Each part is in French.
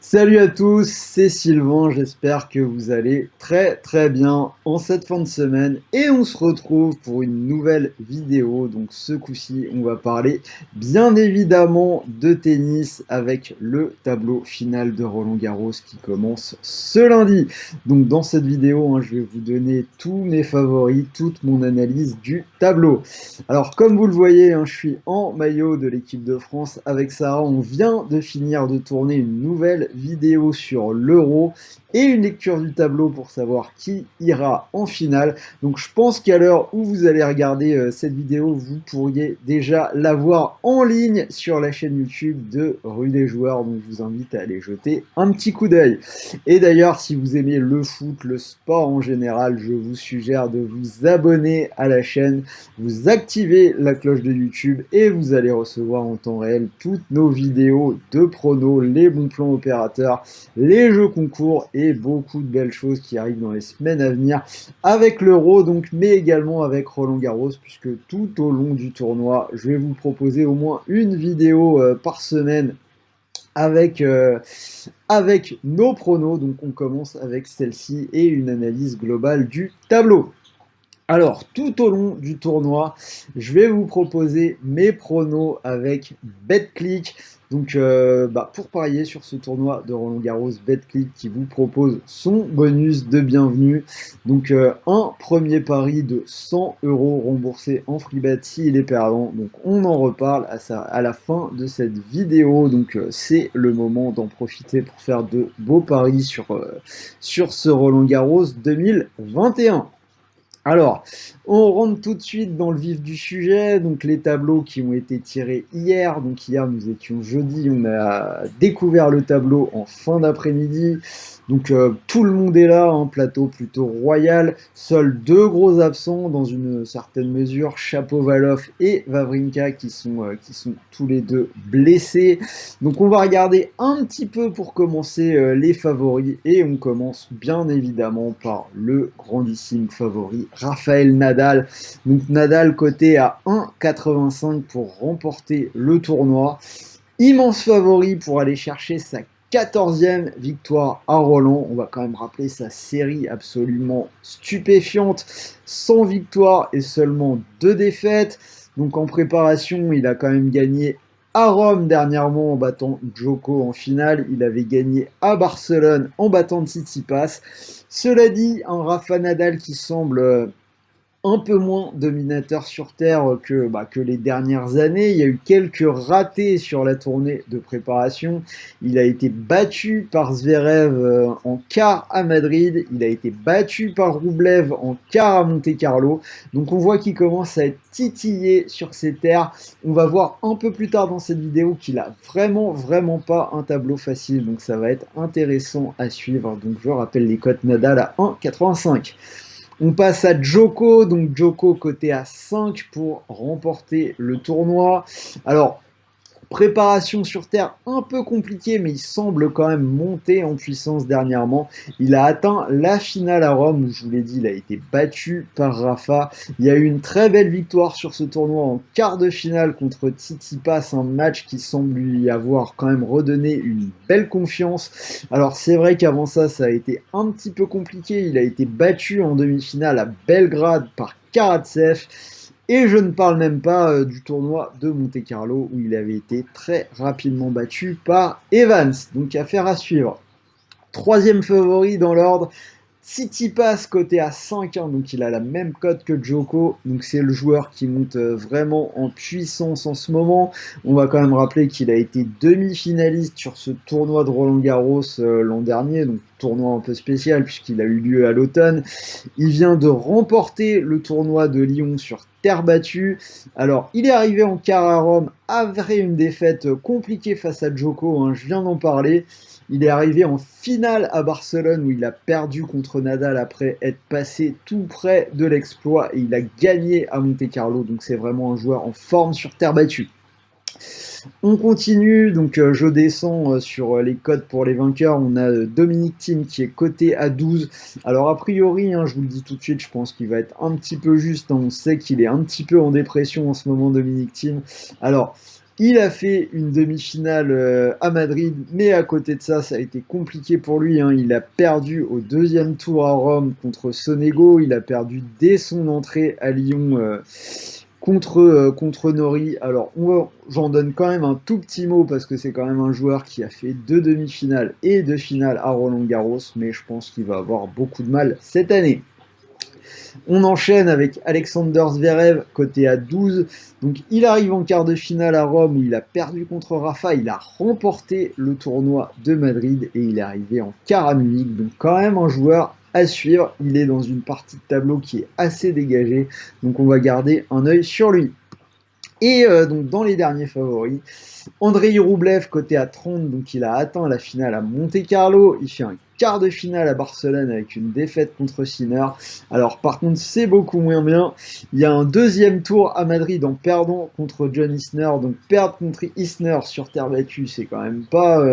Salut à tous, c'est Sylvain, j'espère que vous allez très bien en cette fin de semaine et on se retrouve pour une nouvelle vidéo. Donc ce coup-ci, on va parler bien évidemment de tennis avec le tableau final de Roland-Garros qui commence ce lundi. Donc dans cette vidéo, je vais vous donner tous mes favoris, toute mon analyse du tableau. Alors comme vous le voyez, je suis en maillot de l'équipe de France avec Sarah. On vient de finir de tourner une nouvelle vidéo sur l'Euro et une lecture du tableau pour savoir qui ira en finale. Donc je pense qu'à l'heure où vous allez regarder cette vidéo, vous pourriez déjà la voir en ligne sur la chaîne YouTube de Rue des Joueurs. Donc je vous invite à aller jeter un petit coup d'œil. Et d'ailleurs, si vous aimez le foot, le sport en général, je vous suggère de vous abonner à la chaîne, vous activez la cloche de YouTube et vous allez recevoir en temps réel toutes nos vidéos de pronos, les bons plans opérateurs, les jeux concours et beaucoup de belles choses qui arrivent dans les semaines à venir avec l'Euro, donc, mais également avec Roland Garros, puisque tout au long du tournoi, je vais vous proposer au moins une vidéo par semaine avec nos pronos. Donc on commence avec celle-ci et une analyse globale du tableau. Alors, tout au long du tournoi, je vais vous proposer mes pronos avec BetClick. Donc, pour parier sur ce tournoi de Roland-Garros, BetClick qui vous propose son bonus de bienvenue. Donc, un premier pari de 100 euros remboursé en free bet s'il est perdant. Donc, on en reparle à la fin de cette vidéo. Donc, c'est le moment d'en profiter pour faire de beaux paris sur ce Roland-Garros 2021. Alors, on rentre tout de suite dans le vif du sujet, donc les tableaux qui ont été tirés hier. Donc hier, nous étions jeudi, on a découvert le tableau en fin d'après-midi. Donc tout le monde est là, un plateau plutôt royal. Seuls deux gros absents dans une certaine mesure, Shapovalov et Wawrinka qui sont tous les deux blessés. Donc on va regarder un petit peu pour commencer les favoris et on commence bien évidemment par le grandissime favori Rafael Nadal. Donc Nadal coté à 1,85 pour remporter le tournoi. Immense favori pour aller chercher sa 14e victoire à Roland. On va quand même rappeler sa série absolument stupéfiante, 100 victoires et seulement 2 défaites. Donc en préparation, il a quand même gagné à Rome dernièrement en battant Djoko en finale. Il avait gagné à Barcelone en battant Tsitsipas. Cela dit, un Rafa Nadal qui semble un peu moins dominateur sur Terre que les dernières années. Il y a eu quelques ratés sur la tournée de préparation. Il a été battu par Zverev en quart à Madrid. Il a été battu par Roublev en quart à Monte-Carlo. Donc on voit qu'il commence à être titillé sur ses terres. On va voir un peu plus tard dans cette vidéo qu'il a vraiment pas un tableau facile. Donc ça va être intéressant à suivre. Donc je rappelle les cotes Nadal à 1,85. On passe à Djoko, donc Djoko coté à 5 pour remporter le tournoi. Alors, préparation sur terre un peu compliquée, mais il semble quand même monter en puissance dernièrement. Il a atteint la finale à Rome, où je vous l'ai dit, il a été battu par Rafa. Il y a eu une très belle victoire sur ce tournoi en quart de finale contre Tsitsipas, un match qui semble lui avoir quand même redonné une belle confiance. Alors c'est vrai qu'avant ça, ça a été un petit peu compliqué. Il a été battu en demi-finale à Belgrade par Karatsev. Et je ne parle même pas du tournoi de Monte-Carlo où il avait été très rapidement battu par Evans. Donc affaire à suivre. Troisième favori dans l'ordre, Tsitsipas coté à 5, donc il a la même cote que Djoko, donc c'est le joueur qui monte vraiment en puissance en ce moment. On va quand même rappeler qu'il a été demi-finaliste sur ce tournoi de Roland-Garros l'an dernier, donc tournoi un peu spécial puisqu'il a eu lieu à l'automne. Il vient de remporter le tournoi de Lyon sur terre battue. Alors, il est arrivé en quart à Rome après une défaite compliquée face à Djoko, je viens d'en parler. Il est arrivé en finale à Barcelone où il a perdu contre Nadal après être passé tout près de l'exploit et il a gagné à Monte-Carlo. Donc c'est vraiment un joueur en forme sur terre battue. On continue, donc je descends sur les codes pour les vainqueurs. On a Dominic Thiem qui est coté à 12. Alors a priori, je vous le dis tout de suite, je pense qu'il va être un petit peu juste. On sait qu'il est un petit peu en dépression en ce moment, Dominic Thiem. Alors, Il a fait une demi-finale à Madrid, mais à côté de ça, ça a été compliqué pour lui, hein. Il a perdu au deuxième tour à Rome contre Sonego. Il a perdu dès son entrée à Lyon contre Nori. Alors, j'en donne quand même un tout petit mot parce que c'est quand même un joueur qui a fait 2 demi-finales et 2 finales à Roland-Garros, mais je pense qu'il va avoir beaucoup de mal cette année. On enchaîne avec Alexander Zverev, côté à 12. Donc il arrive en quart de finale à Rome où il a perdu contre Rafa. Il a remporté le tournoi de Madrid et il est arrivé en quart à Munich. Donc quand même un joueur à suivre. Il est dans une partie de tableau qui est assez dégagée. Donc on va garder un œil sur lui. Et donc dans les derniers favoris, Andrei Rublev côté à 30, donc il a atteint la finale à Monte-Carlo, il fait un quart de finale à Barcelone avec une défaite contre Sinner. Alors par contre c'est beaucoup moins bien, il y a un deuxième tour à Madrid en perdant contre John Isner, donc perdre contre Isner sur terre battue c'est quand même pas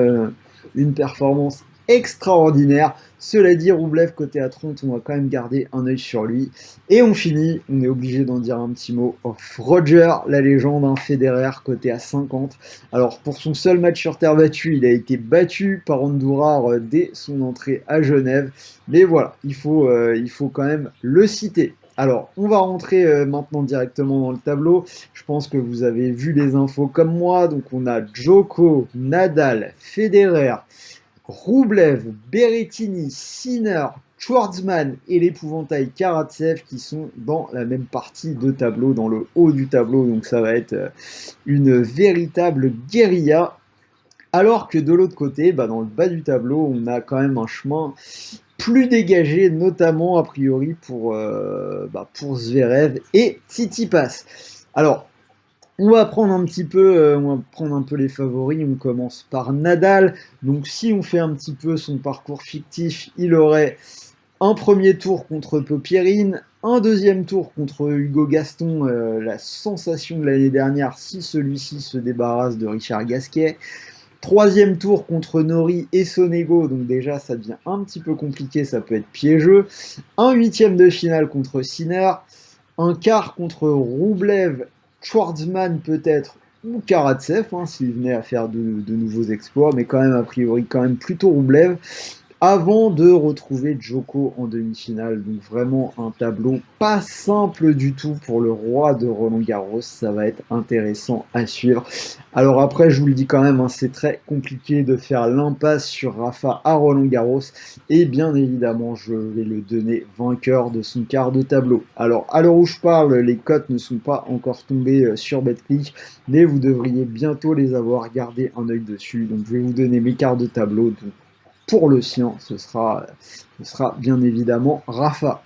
une performance extraordinaire. Cela dit, Rublev côté à 30, on va quand même garder un œil sur lui. Et on finit, on est obligé d'en dire un petit mot, Roger, la légende, un Federer côté à 50. Alors pour son seul match sur terre battue, il a été battu par Andujar dès son entrée à Genève. Mais voilà, il faut quand même le citer. Alors, on va rentrer maintenant directement dans le tableau. Je pense que vous avez vu les infos comme moi. Donc, on a Djoko, Nadal, Federer, Rublev, Berrettini, Sinner, Schwartzman et l'épouvantail Karatsev qui sont dans la même partie de tableau, dans le haut du tableau. Donc ça va être une véritable guérilla. Alors que de l'autre côté, dans le bas du tableau, on a quand même un chemin plus dégagé, notamment a priori pour Zverev et Tsitsipas. Alors, on va prendre un peu les favoris. On commence par Nadal. Donc, si on fait un petit peu son parcours fictif, il aurait un premier tour contre Popierine, un deuxième tour contre Hugo Gaston, la sensation de l'année dernière, si celui-ci se débarrasse de Richard Gasquet. Troisième tour contre Nori et Sonego, donc déjà ça devient un petit peu compliqué, ça peut être piégeux. Un huitième de finale contre Sinner, un quart contre Rublev, Schwartzman peut-être, ou Karatsev, s'il venait à faire de nouveaux exploits, mais quand même a priori quand même plutôt Rublev, avant de retrouver Djoko en demi-finale. Donc vraiment un tableau pas simple du tout pour le roi de Roland-Garros, ça va être intéressant à suivre. Alors après, je vous le dis quand même, c'est très compliqué de faire l'impasse sur Rafa à Roland-Garros, et bien évidemment, je vais le donner vainqueur de son quart de tableau. Alors, à l'heure où je parle, les cotes ne sont pas encore tombées sur BetClick, mais vous devriez bientôt les avoir, gardé un œil dessus. Donc, je vais vous donner mes quarts de tableau. Donc, pour le sien, ce sera bien évidemment Rafa.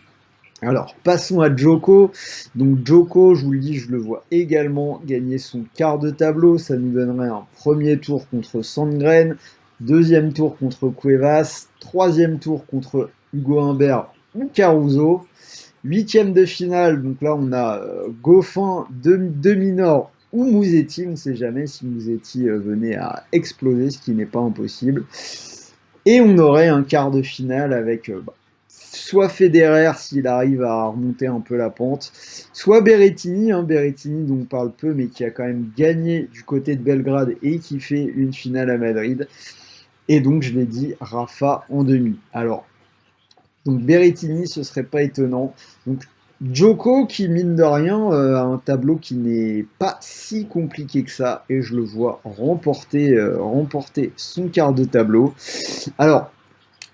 Alors, passons à Djoko. Donc, Djoko, je vous le dis, je le vois également gagner son quart de tableau. Ça nous donnerait un premier tour contre Sandgren, deuxième tour contre Cuevas, troisième tour contre Hugo Humbert ou Caruso, huitième de finale. Donc là, on a Goffin, Demi-Nord ou Musetti. On ne sait jamais si Musetti venait à exploser, ce qui n'est pas impossible. Et on aurait un quart de finale avec soit Federer s'il arrive à remonter un peu la pente, soit Berrettini, Berrettini dont on parle peu mais qui a quand même gagné du côté de Belgrade et qui fait une finale à Madrid. Et donc je l'ai dit, Rafa en demi. Alors, donc Berrettini, ce serait pas étonnant. Donc Djoko qui mine de rien a un tableau qui n'est pas si compliqué que ça et je le vois remporter son quart de tableau. Alors,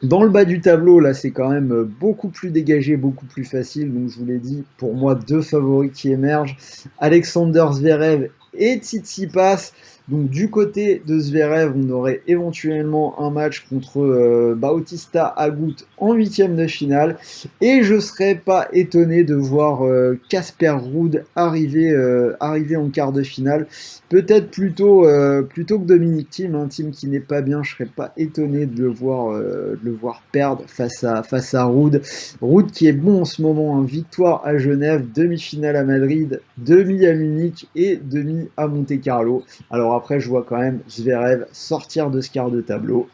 dans le bas du tableau, là, c'est quand même beaucoup plus dégagé, beaucoup plus facile. Donc, je vous l'ai dit, pour moi, deux favoris qui émergent. Alexander Zverev et Tsitsipas. Donc, du côté de Zverev, on aurait éventuellement un match contre Bautista Agut en huitième de finale. Et je ne serais pas étonné de voir Casper Ruud arriver en quart de finale. Peut-être plutôt que Dominic Thiem, un Thiem qui n'est pas bien, je ne serais pas étonné de le voir perdre face à Ruud. Ruud qui est bon en ce moment, victoire à Genève, demi-finale à Madrid, demi à Munich et demi à Monte-Carlo. Alors après, je vois quand même Zverev sortir de ce quart de tableau.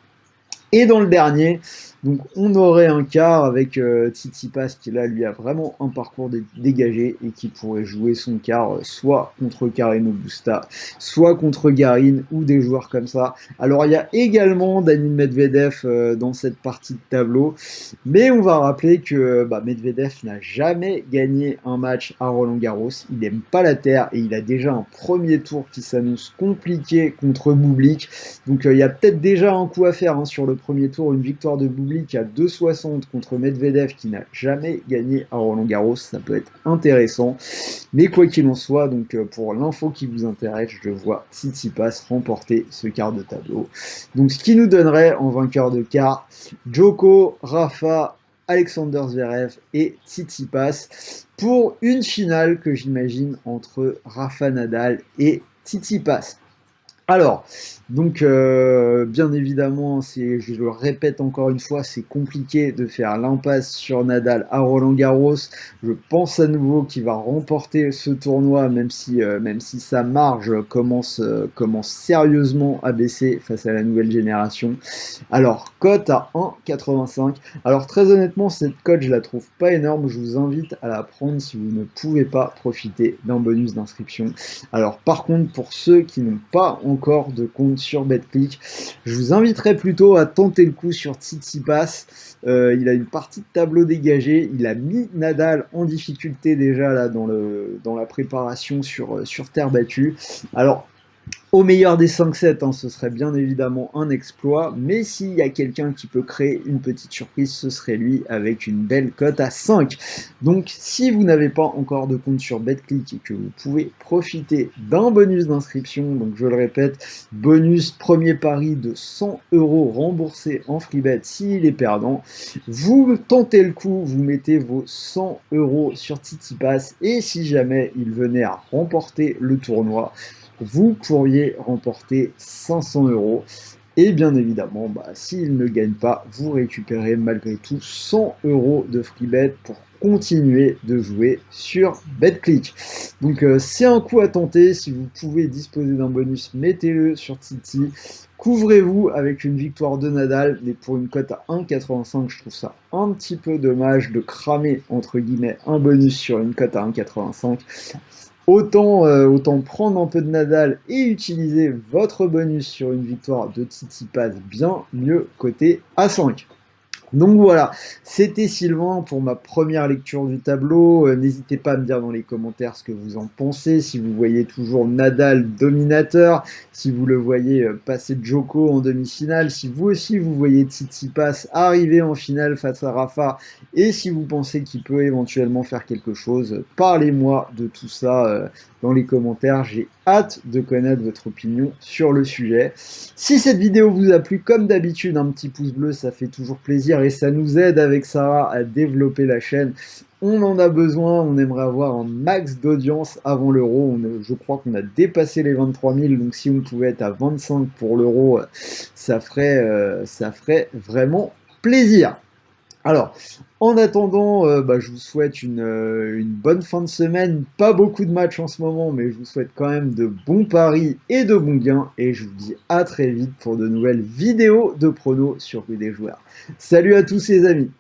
Et dans le dernier, Donc on aurait un quart avec Tsitsipas qui là lui a vraiment un parcours dégagé et qui pourrait jouer son quart soit contre Carreno Busta, soit contre Garin ou des joueurs comme ça. Alors il y a également Daniil Medvedev dans cette partie de tableau, mais on va rappeler que Medvedev n'a jamais gagné un match à Roland-Garros. Il n'aime pas la terre et il a déjà un premier tour qui s'annonce compliqué contre Bublik. Donc il y a peut-être déjà un coup à faire sur le premier tour, une victoire de Bublik à 2,60 contre Medvedev qui n'a jamais gagné à Roland-Garros. Ça peut être intéressant. Mais quoi qu'il en soit, donc pour l'info qui vous intéresse, je vois Tsitsipas remporter ce quart de tableau. Donc ce qui nous donnerait en vainqueur de quart Djoko, Rafa, Alexander Zverev et Tsitsipas pour une finale que j'imagine entre Rafa Nadal et Tsitsipas. Alors, donc, bien évidemment, je le répète encore une fois, c'est compliqué de faire l'impasse sur Nadal à Roland-Garros. Je pense à nouveau qu'il va remporter ce tournoi, même si sa marge commence sérieusement à baisser face à la nouvelle génération. Alors, cote à 1,85. Alors, très honnêtement, cette cote, je la trouve pas énorme. Je vous invite à la prendre si vous ne pouvez pas profiter d'un bonus d'inscription. Alors, par contre, pour ceux qui n'ont pas encore de compte sur BetClick, je vous inviterai plutôt à tenter le coup sur Tsitsipas. Il a une partie de tableau dégagée. Il a mis Nadal en difficulté déjà là dans la préparation sur terre battue. Alors, au meilleur des 5-7, ce serait bien évidemment un exploit, mais s'il y a quelqu'un qui peut créer une petite surprise, ce serait lui avec une belle cote à 5. Donc si vous n'avez pas encore de compte sur BetClick et que vous pouvez profiter d'un bonus d'inscription, donc je le répète, bonus premier pari de 100 € remboursé en freebet s'il est perdant, vous tentez le coup, vous mettez vos 100 € sur Tsitsipas et si jamais il venait à remporter le tournoi, vous pourriez remporter 500 €. Et bien évidemment, s'il ne gagne pas, vous récupérez malgré tout 100 € de freebet pour continuer de jouer sur BetClick. Donc c'est un coup à tenter. Si vous pouvez disposer d'un bonus, mettez-le sur Titi. Couvrez-vous avec une victoire de Nadal, mais pour une cote à 1,85, je trouve ça un petit peu dommage de cramer, entre guillemets, un bonus sur une cote à 1,85. Autant prendre un peu de Nadal et utiliser votre bonus sur une victoire de Tsitsipas bien mieux coté à 5. Donc voilà, c'était Sylvain pour ma première lecture du tableau. N'hésitez pas à me dire dans les commentaires ce que vous en pensez, si vous voyez toujours Nadal dominateur, si vous le voyez passer Djoko en demi-finale, si vous aussi vous voyez Tsitsipas arriver en finale face à Rafa, et si vous pensez qu'il peut éventuellement faire quelque chose, parlez-moi de tout ça dans les commentaires. J'ai hâte de connaître votre opinion sur le sujet. Si cette vidéo vous a plu, comme d'habitude, un petit pouce bleu, ça fait toujours plaisir et ça nous aide avec Sarah à développer la chaîne. On en a besoin, on aimerait avoir un max d'audience avant l'Euro. Je crois qu'on a dépassé les 23 000, donc si on pouvait être à 25 pour l'Euro, ça ferait vraiment plaisir. Alors, en attendant, je vous souhaite une bonne fin de semaine. Pas beaucoup de matchs en ce moment, mais je vous souhaite quand même de bons paris et de bons gains. Et je vous dis à très vite pour de nouvelles vidéos de pronos sur Rue des Joueurs. Salut à tous les amis!